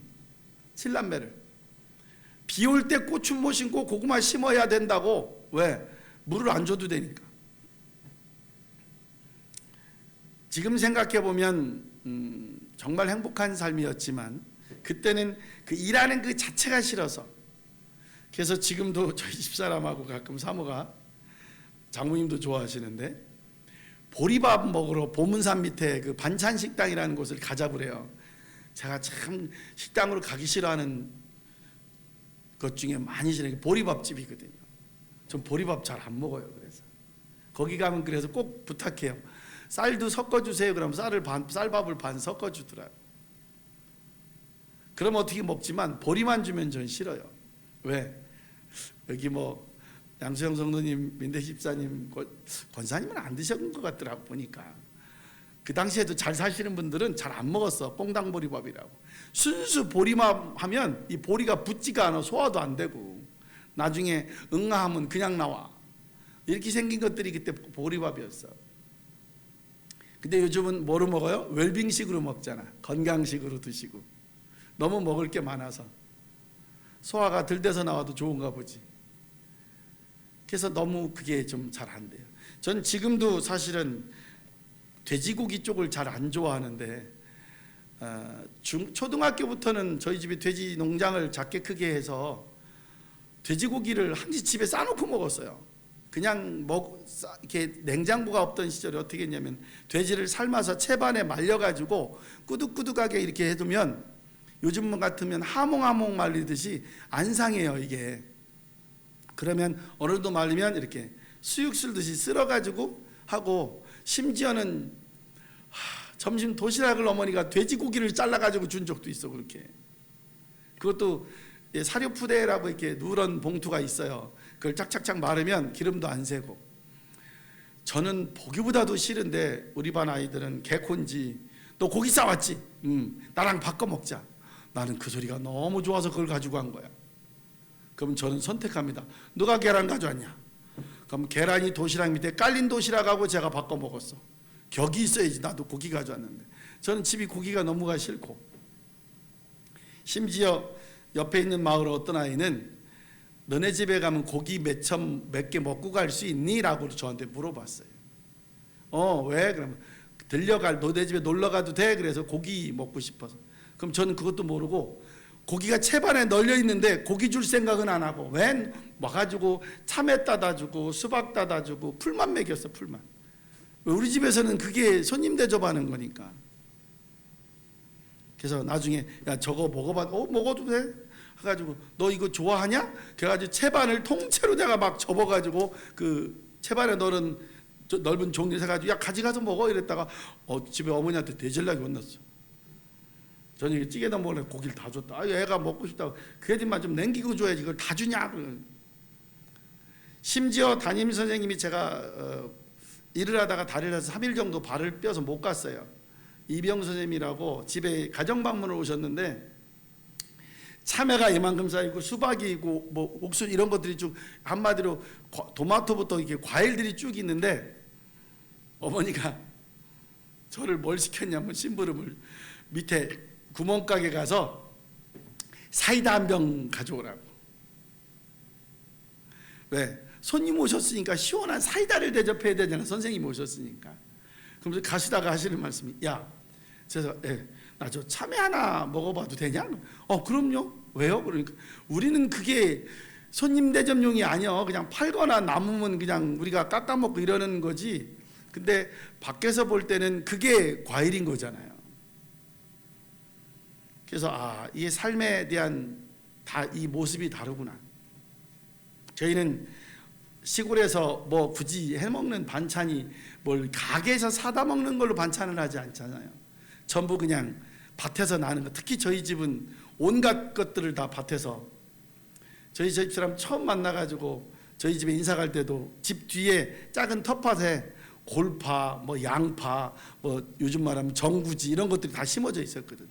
7남매를. 비 올 때 고추 못 심고 고구마 심어야 된다고. 왜? 물을 안 줘도 되니까. 지금 생각해 보면 정말 행복한 삶이었지만 그때는 그 일하는 그 자체가 싫어서, 그래서 지금도 저희 집사람하고 가끔 사모가, 장모님도 좋아하시는데 보리밥 먹으러 보문산 밑에 그 반찬 식당이라는 곳을 가자고 그래요. 제가 참 식당으로 가기 싫어하는 것 중에 많이 싫은 게 보리밥집이거든요. 전 보리밥 잘 안 먹어요. 그래서 거기 가면 그래서 꼭 부탁해요. 쌀도 섞어주세요. 그럼 쌀밥을 반 섞어주더라고요. 그럼 어떻게 먹지만 보리만 주면 전 싫어요. 왜? 여기 뭐 양수영 성도님, 민대 집사님, 권사님은 안 드셨던 것 같더라고 보니까. 그 당시에도 잘 사시는 분들은 잘 안 먹었어. 뽕당보리밥이라고. 순수 보리밥 하면 이 보리가 붙지가 않아. 소화도 안 되고 나중에 응아하면 그냥 나와. 이렇게 생긴 것들이 그때 보리밥이었어. 근데 요즘은 뭐로 먹어요? 웰빙식으로 먹잖아. 건강식으로 드시고. 너무 먹을 게 많아서 소화가 덜 돼서 나와도 좋은가 보지. 그래서 너무 그게 좀 잘 안 돼요. 전 지금도 사실은 돼지고기 쪽을 잘 안 좋아하는데 초등학교부터는 저희 집이 돼지 농장을 작게 크게 해서 돼지고기를 항상 집에 싸놓고 먹었어요. 그냥 이렇게 냉장고가 없던 시절에 어떻게 했냐면 돼지를 삶아서 채반에 말려가지고 꾸둑꾸둑하게 이렇게 해두면 요즘 같으면 하몽하몽 말리듯이 안 상해요 이게. 그러면 어느 정도 말리면 이렇게 수육 쓸듯이 쓸어가지고 하고, 심지어는 점심 도시락을 어머니가 돼지고기를 잘라가지고 준 적도 있어. 그렇게. 그것도 사료푸대라고 이렇게 누런 봉투가 있어요. 그걸 짝짝짝 마르면 기름도 안 새고. 저는 보기보다도 싫은데 우리 반 아이들은 개콘지 너 고기 싸왔지? 나랑 바꿔 먹자. 나는 그 소리가 너무 좋아서 그걸 가지고 간 거야. 그럼 저는 선택합니다. 누가 계란 가져왔냐? 그럼 계란이 도시락 밑에 깔린 도시락하고 제가 바꿔 먹었어. 격이 있어야지. 나도 고기 가져왔는데. 저는 집이 고기가 너무가 싫고, 심지어 옆에 있는 마을 어떤 아이는 너네 집에 가면 고기 몇 개 먹고 갈 수 있니? 라고 저한테 물어봤어요. 왜? 그러면 너네 집에 놀러 가도 돼? 그래서 고기 먹고 싶어서. 그럼 저는 그것도 모르고 고기가 채반에 널려 있는데 고기 줄 생각은 안 하고 웬 와가지고 참외 따다 주고 수박 따다 주고 풀만 먹였어. 풀만. 우리 집에서는 그게 손님 대접하는 거니까. 그래서 나중에 야 저거 먹어봐. 먹어도 돼? 해가지고 너 이거 좋아하냐? 그래가지고 채반을 통째로 내가 막 접어가지고 그 채반에 넣은 넓은 종이를 해가지고 야 가져가서 먹어 이랬다가 집에 어머니한테 대전락이 혼났어. 저녁에 찌개다 먹으려고 고기를 다 줬다. 애가 먹고 싶다고. 그 애들만 좀 남기고 줘야지 이걸 다 주냐. 심지어 담임 선생님이 제가 일을 하다가 다리를 해서 3일 정도 발을 뼈서 못 갔어요. 이병 선생님이라고 집에 가정방문을 오셨는데 참외가 이만큼 쌓이고 수박이 있고 뭐 옥수 이런 것들이 쭉 한마디로 토마토부터 이렇게 과일들이 쭉 있는데 어머니가 저를 뭘 시켰냐면 심부름을 밑에 구멍가게 가서 사이다 한 병 가져오라고. 왜? 손님 오셨으니까 시원한 사이다를 대접해야 되잖아. 선생님 오셨으니까. 그러면서 가시다가 하시는 말씀이 야, 그래서 나 저 참외 하나 먹어봐도 되냐? 그럼요. 왜요? 그러니까 우리는 그게 손님 대접용이 아니야. 그냥 팔거나 남으면 그냥 우리가 깎아 먹고 이러는 거지. 근데 밖에서 볼 때는 그게 과일인 거잖아요. 그래서 이 삶에 대한 이 모습이 다르구나. 저희는 시골에서 뭐 굳이 해먹는 반찬이 뭘 가게에서 사다 먹는 걸로 반찬을 하지 않잖아요. 전부 그냥 밭에서 나는 거. 특히 저희 집은 온갖 것들을 다 밭에서. 저희 집사람 처음 만나가지고 저희 집에 인사 갈 때도 집 뒤에 작은 텃밭에 골파, 뭐 양파, 뭐 요즘 말하면 정구지 이런 것들이 다 심어져 있었거든.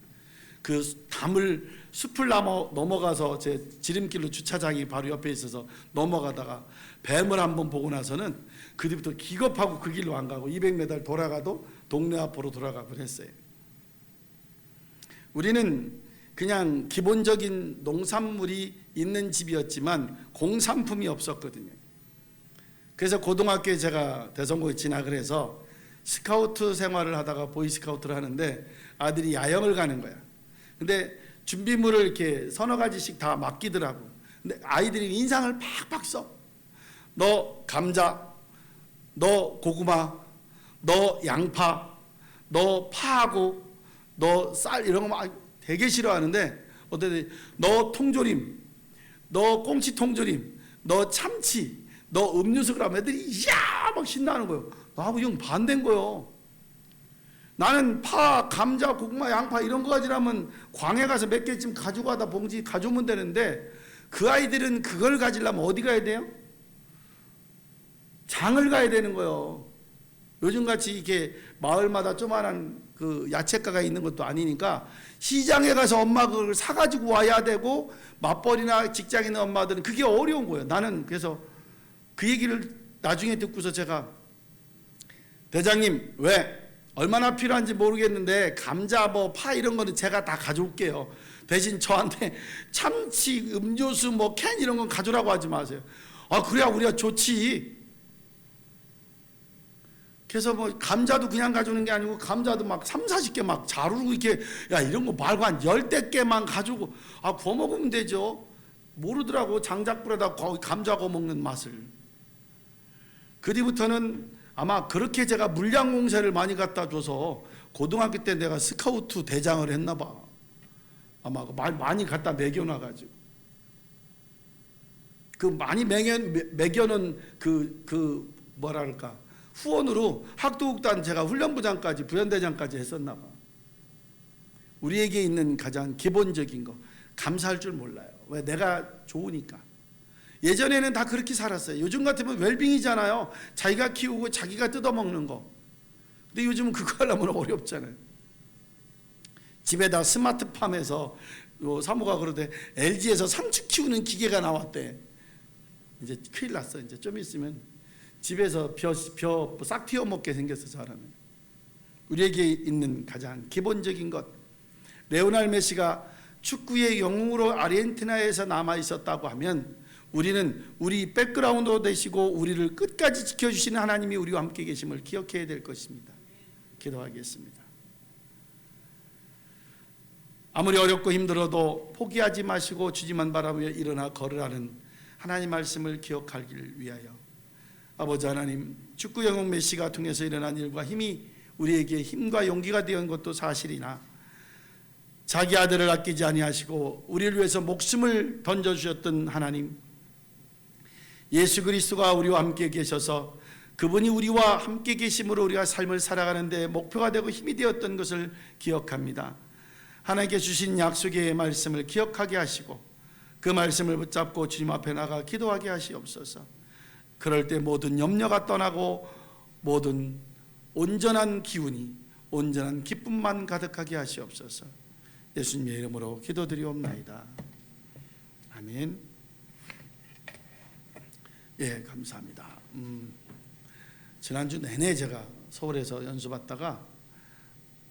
그 숲을 넘어가서 제 지름길로 주차장이 바로 옆에 있어서 넘어가다가 뱀을 한번 보고 나서는 그 뒤부터 기겁하고 그 길로 안 가고 200m 돌아가도 동네 앞으로 돌아가곤 했어요. 우리는 그냥 기본적인 농산물이 있는 집이었지만 공산품이 없었거든요. 그래서 고등학교에 제가 대성고에 진학을 해서 스카우트 생활을 하다가 보이스카우트를 하는데 아들이 야영을 가는 거야. 근데 준비물을 이렇게 서너 가지씩 다 맡기더라고. 근데 아이들이 인상을 팍팍 써. 너 감자, 너 고구마, 너 양파, 너 파하고 너 쌀 이런 거 막 되게 싫어하는데 어때? 너 통조림, 너 꽁치 통조림, 너 참치, 너 음료수 그러면 애들이 이야 막 신나는 거예요. 나하고 영 반대인 거예요. 나는 파, 감자, 고구마, 양파 이런 거 가지려면 광에 가서 몇 개쯤 가지고 가다 봉지 가져오면 되는데 그 아이들은 그걸 가지려면 어디 가야 돼요? 장을 가야 되는 거예요. 요즘같이 이렇게 마을마다 조그만한 그 야채가가 있는 것도 아니니까 시장에 가서 엄마가 그걸 사가지고 와야 되고 맞벌이나 직장에 있는 엄마들은 그게 어려운 거예요. 나는 그래서 그 얘기를 나중에 듣고서 제가 대장님 왜 얼마나 필요한지 모르겠는데 감자 뭐 파 이런 거는 제가 다 가져올게요. 대신 저한테 참치 음료수 뭐 캔 이런 건 가져오라고 하지 마세요. 아 그래야 우리가 좋지. 그래서 뭐 감자도 그냥 가져오는 게 아니고 감자도 막 3, 40개 막 자루로 이렇게 야 이런 거 말고 한 10대 개만 가지고 아 구워 먹으면 되죠. 모르더라고 장작불에다 감자 구워 먹는 맛을. 그 뒤부터는 아마 그렇게 제가 물량 공세를 많이 갖다 줘서 고등학교 때 내가 스카우트 대장을 했나 봐. 아마 많이 갖다 먹여놔가지고 그 많이 먹여놓은 그 뭐랄까 후원으로 학도국단 제가 훈련부장까지 부연대장까지 했었나 봐. 우리에게 있는 가장 기본적인 거 감사할 줄 몰라요. 왜? 내가 좋으니까. 예전에는 다 그렇게 살았어요. 요즘 같으면 웰빙이잖아요. 자기가 키우고 자기가 뜯어먹는 거. 근데 요즘은 그거 하려면 어렵잖아요. 집에다 스마트팜에서 사모가 그러대 LG에서 상추 키우는 기계가 나왔대. 이제 큰일 났어. 이제 좀 있으면 집에서 벼 싹 튀어 먹게 생겼어. 잘하면. 우리에게 있는 가장 기본적인 것. 레오넬 메시가 축구의 영웅으로 아르헨티나에서 남아 있었다고 하면 우리는 우리 백그라운드 되시고 우리를 끝까지 지켜주시는 하나님이 우리와 함께 계심을 기억해야 될 것입니다. 기도하겠습니다. 아무리 어렵고 힘들어도 포기하지 마시고 주지만 바라보며 일어나 걸으라는 하나님 말씀을 기억하기를 위하여 아버지 하나님 축구 영웅 메시가 통해서 일어난 일과 힘이 우리에게 힘과 용기가 되었던 것도 사실이나 자기 아들을 아끼지 아니하시고 우리를 위해서 목숨을 던져주셨던 하나님 예수 그리스도가 우리와 함께 계셔서 그분이 우리와 함께 계심으로 우리가 삶을 살아가는 데 목표가 되고 힘이 되었던 것을 기억합니다. 하나님께 주신 약속의 말씀을 기억하게 하시고 그 말씀을 붙잡고 주님 앞에 나가 기도하게 하시옵소서. 그럴 때 모든 염려가 떠나고 모든 온전한 기운이 온전한 기쁨만 가득하게 하시옵소서. 예수님의 이름으로 기도드리옵나이다. 아멘. 예, 감사합니다. 지난주 내내 제가 서울에서 연수 받다가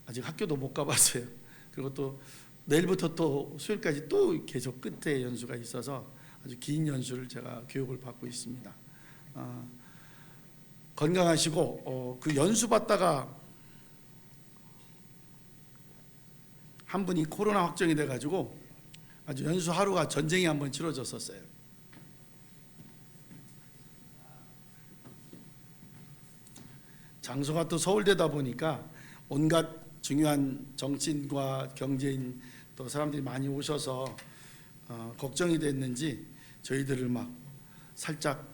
아직 학교도 못 가봤어요. 그리고 또 내일부터 또 수요일까지 또 계속 끝에 연수가 있어서 아주 긴 연수를 제가 교육을 받고 있습니다. 건강하시고 그 연수 받다가 한 분이 코로나 확정이 돼가지고 아주 연수 하루가 전쟁이 한번 치러졌었어요. 장소가 또 서울대다 보니까 온갖 중요한 정치인과 경제인 또 사람들이 많이 오셔서 걱정이 됐는지 저희들을 막 살짝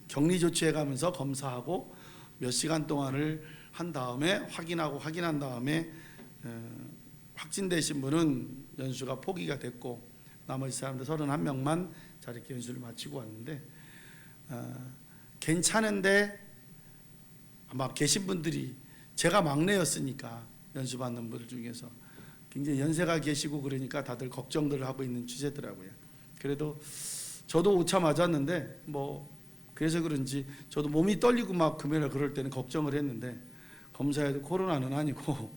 격리 조치해가면서 검사하고 몇 시간 동안을 한 다음에 확인한 다음에 확진되신 분은 연수가 포기가 됐고 나머지 사람들 31명만 자리께 연수를 마치고 왔는데 괜찮은데 아마 계신 분들이 제가 막내였으니까 연수 받는 분들 중에서 굉장히 연세가 계시고 그러니까 다들 걱정들을 하고 있는 추세더라고요. 그래도 저도 오차 맞았는데 뭐 그래서 그런지 저도 몸이 떨리고 막 금요일에 그럴 때는 걱정을 했는데 검사해도 코로나는 아니고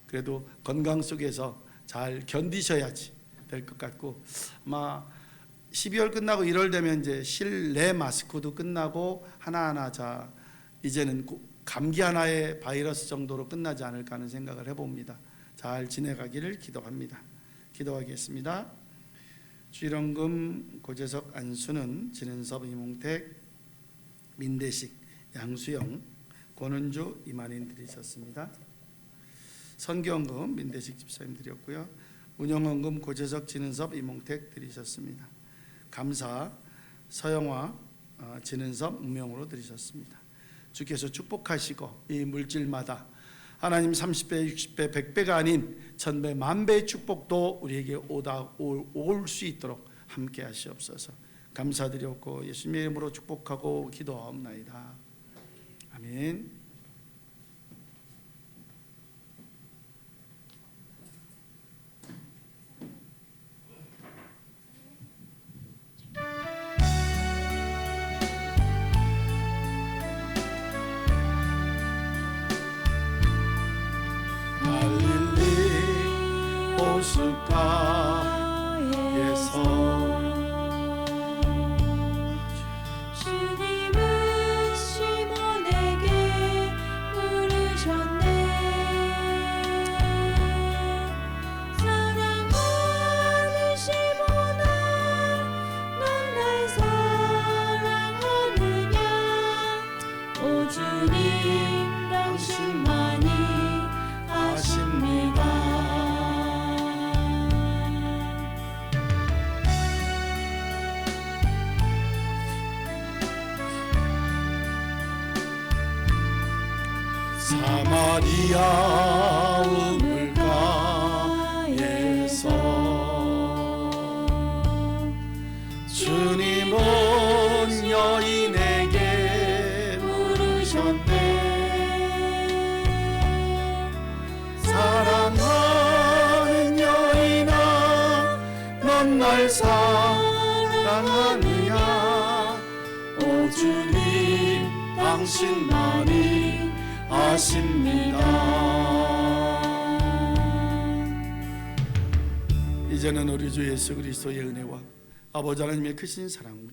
그래도 건강 속에서 잘 견디셔야지 될 것 같고 아마 12월 끝나고 1월 되면 이제 실내 마스크도 끝나고 하나하나 자 이제는 감기 하나의 바이러스 정도로 끝나지 않을까 하는 생각을 해봅니다. 잘 지내가기를 기도합니다. 기도하겠습니다. 주일원금 고재석 안수는 진은섭 이몽택 민대식 양수영 권은주 이만인 드리셨습니다. 선교원금 민대식 집사님 드렸고요. 운영원금 고재석 진은섭 이몽택 드리셨습니다. 감사 서영화 진은섭 무명으로 드리셨습니다. 주께서 축복하시고 이 물질마다 하나님 30배, 60배, 100배가 아닌 1000배, 1000배의 축복도 우리에게 올 수 있도록 함께 하시옵소서. 감사드렸고 예수님의 이름으로 축복하고 기도하옵나이다. 아멘. 호숫가에서 주님은 시몬에게 물으셨네. 사랑하는 시몬아, 넌 날 사랑하느냐? 오 주님, 당신만이 아십니다. 사마리아 우물가에서 주님은 여인에게 물으셨네. 사랑하는 여인아, 넌 날 사랑하느냐? 오 주님, 당신만이 아십니다. 이제는 우리 주 예수 그리스도의 은혜와 아버지 하나님의 크신 사랑,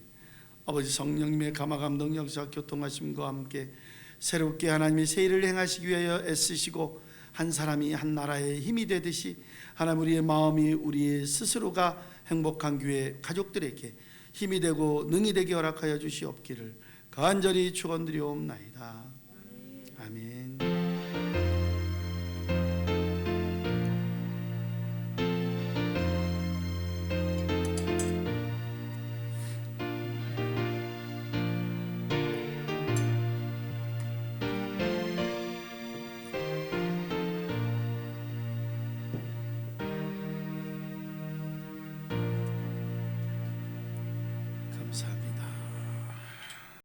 아버지 성령님의 감화감동 역사 교통하심과 함께 새롭게 하나님의 새 일을 행하시기 위하여 애쓰시고 한 사람이 한 나라의 힘이 되듯이 하나님 우리의 마음이 우리의 스스로가 행복한 교회 가족들에게 힘이 되고 능이 되게 허락하여 주시옵기를 간절히 축원드리옵나이다. 아멘.